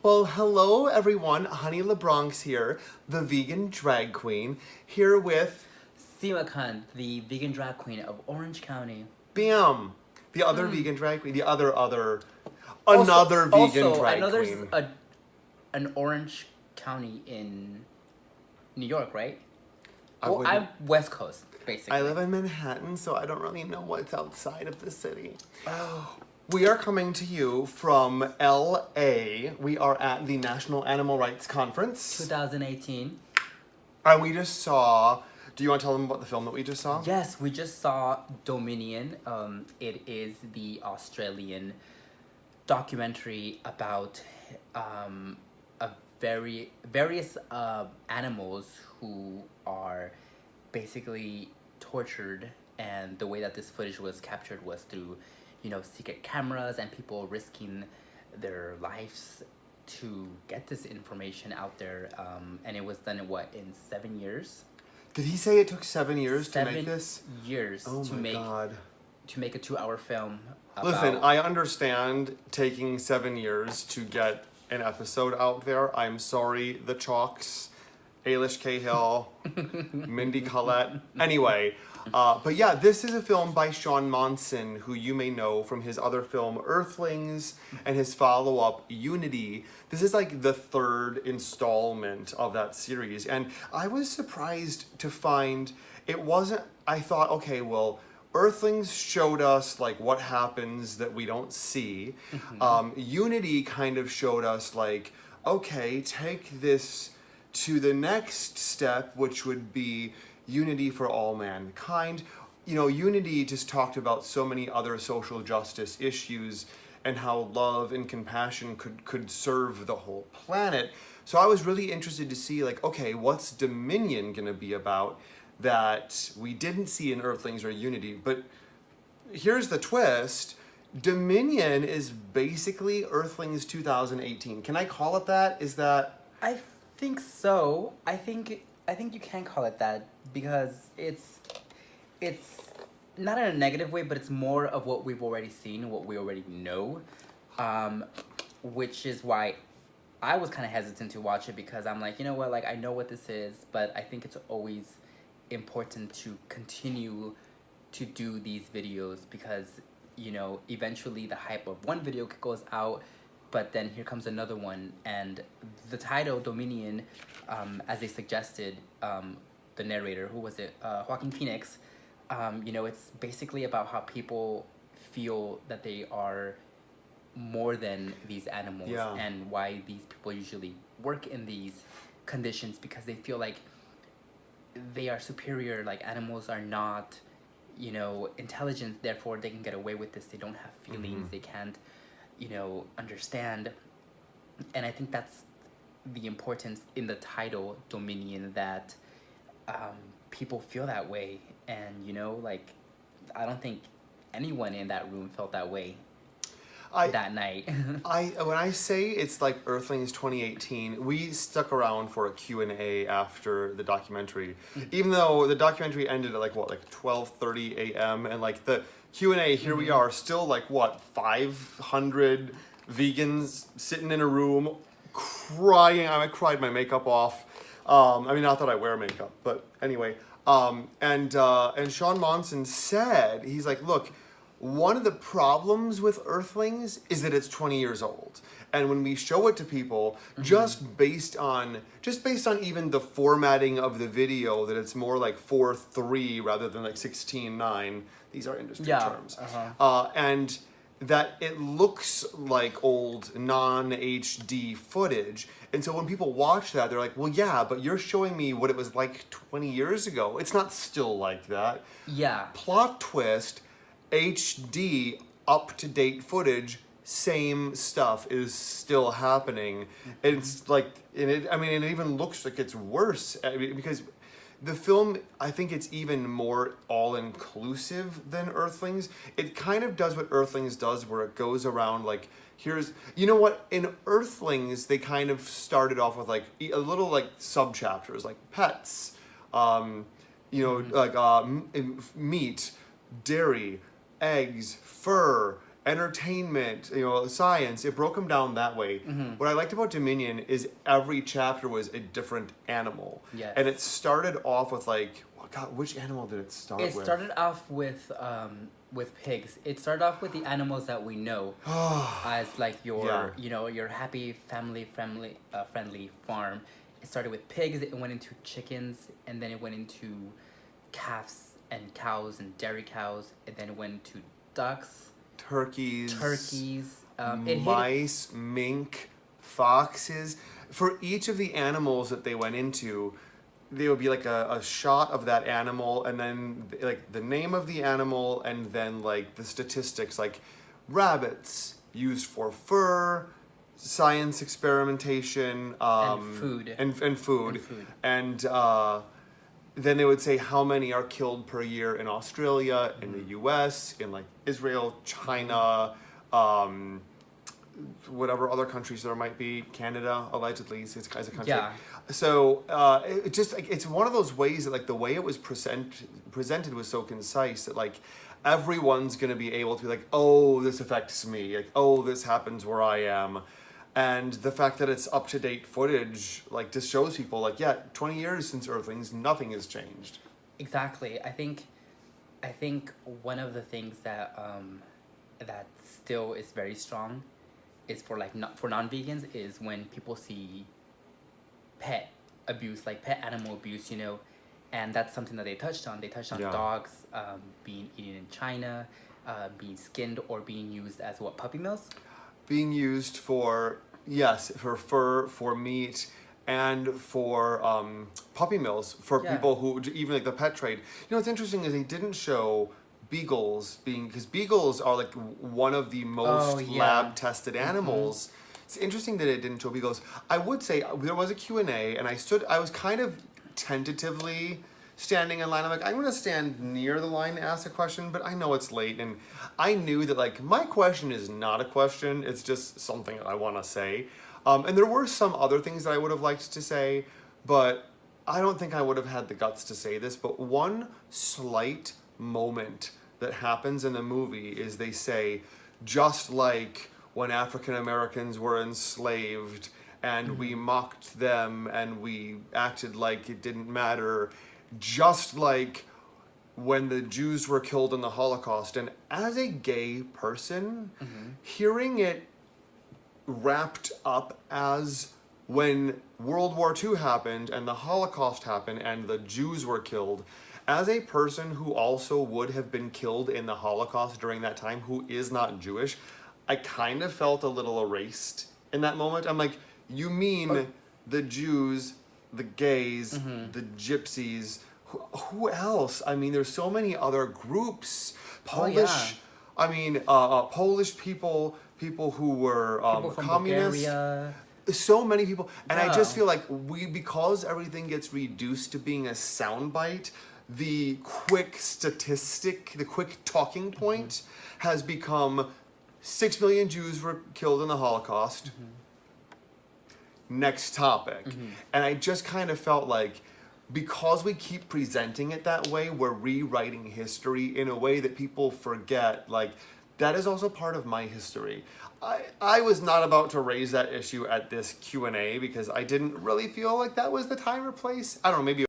Well, hello everyone. Honey LaBronx here, the vegan drag queen, here with Sima, the vegan drag queen of Orange County. Bam, the other vegan drag queen, another Also, vegan also, drag I know queen. there's an Orange County in New York, right? I'm West Coast, basically. I live in Manhattan, so I don't really know what's outside of the city. Oh. We are coming to you from LA. We are at the National Animal Rights Conference. 2018. And we just saw. Do you want to tell them about the film that we just saw? Yes, we just saw Dominion. It is the Australian documentary about various animals who are basically tortured, and the way that this footage was captured was through, secret cameras and people risking their lives to get this information out there. And it was done in 7 years. Did he say it took 7 years to make this? 7 years Oh my God. to make a 2-hour film. Listen, I understand taking 7 years to get an episode out there. I'm sorry, the Chalks, Ailish Cahill, Mindy Collette. Anyway, but yeah, this is a film by Sean Monson, who you may know from his other film Earthlings and his follow-up Unity. This is like the third installment of that series, and I was surprised to find it wasn't. I thought, okay, well, Earthlings showed us like what happens that we don't see. Unity kind of showed us like, okay, take this to the next step, which would be unity for all mankind. Unity just talked about so many other social justice issues and how love and compassion could serve the whole planet. So I was really interested to see like, okay, what's Dominion gonna be about that we didn't see in Earthlings or Unity? But here's the twist. Dominion is basically Earthlings 2018. Can I call it that? Is that... I think so. I think you can call it that, because it's not in a negative way, but it's more of what we've already seen, what we already know, which is why I was kind of hesitant to watch it, because I'm like, you know what, like, I know what this is, but I think it's always important to continue to do these videos, because eventually the hype of one video goes out, but then here comes another one, and the title Dominion, as they suggested, the narrator, who was it, Joaquin Phoenix, it's basically about how people feel that they are more than these animals, and why these people usually work in these conditions, because they feel like they are superior, like animals are not, intelligent, therefore they can get away with this, they don't have feelings, they can't, understand. And I think that's the importance in the title Dominion, that people feel that way, and I don't think anyone in that room felt that way that night. When I say it's like Earthlings 2018, we stuck around for a Q&A after the documentary, even though the documentary ended at like 12:30 a.m. and like the Q&A, here we are still like 500 vegans sitting in a room crying. I cried my makeup off. Not that I wear makeup, but anyway. And Sean Monson said, he's like, look, one of the problems with Earthlings is that it's 20 years old. And when we show it to people, just based on even the formatting of the video, that it's more like 4:3 rather than like 16:9. These are industry terms. And that it looks like old non-HD footage. And so when people watch that, they're like, well, yeah, but you're showing me what it was like 20 years ago. It's not still like that. Yeah. Plot twist, HD, up-to-date footage, same stuff is still happening. It's like, it even looks like it's worse, because the film, I think it's even more all-inclusive than Earthlings. It kind of does what Earthlings does, where it goes around like, in Earthlings, they kind of started off with like a little like sub-chapters, like pets, like meat, dairy, eggs, fur, entertainment, science. It broke them down that way. What I liked about Dominion is every chapter was a different animal. Yes. And it started off with like, oh God, which animal did it start with? It started off with pigs. It started off with the animals that we know as like your your happy family friendly farm. It started with pigs. It went into chickens, and then it went into calves and cows and dairy cows, and then it went into ducks, turkeys, mice, mink, foxes. For each of the animals that they went into, there would be like a shot of that animal, and then like the name of the animal, and then like the statistics, like rabbits used for fur, science experimentation, and food. And then they would say how many are killed per year in Australia, in the U.S., in like Israel, China, whatever other countries there might be, Canada, allegedly, as a country. Yeah. So it just like it's one of those ways that like the way it was presented was so concise that like everyone's gonna be able to be like, oh, this affects me, like, oh, this happens where I am. And the fact that it's up-to-date footage, like, just shows people, like, yeah, 20 years since Earthlings, nothing has changed. Exactly. I think one of the things that that still is very strong is for non-vegans is when people see pet abuse, like pet animal abuse, and that's something that they touched on. They touched on dogs being eaten in China, being skinned or being used as puppy mills? Being used for fur, for meat, and for puppy mills, for people who, even like the pet trade. What's interesting is they didn't show beagles because beagles are like one of the most lab-tested animals. It's interesting that it didn't show beagles. I would say there was a Q&A, and I was kind of tentatively standing in line. I'm like, I'm going to stand near the line to ask a question, but I know it's late, and I knew that like my question is not a question, it's just something I want to say. And there were some other things that I would have liked to say, but I don't think I would have had the guts to say this. But one slight moment that happens in the movie is they say, just like when African Americans were enslaved and we mocked them and we acted like it didn't matter, just like when the Jews were killed in the Holocaust. And as a gay person, hearing it wrapped up as when World War II happened and the Holocaust happened and the Jews were killed, as a person who also would have been killed in the Holocaust during that time, who is not Jewish, I kind of felt a little erased in that moment. I'm like, you mean the Jews, the gays, the gypsies, who else? I mean, there's so many other groups. Polish, Polish people who were people from communists. Bulgaria. So many people. And I just feel like because everything gets reduced to being a soundbite, the quick statistic, the quick talking point has become 6 million Jews were killed in the Holocaust. Next topic. And I just kind of felt like because we keep presenting it that way, we're rewriting history in a way that people forget, like, that is also part of my history. I was not about to raise that issue at this Q&A because I didn't really feel like that was the time or place. I don't know, maybe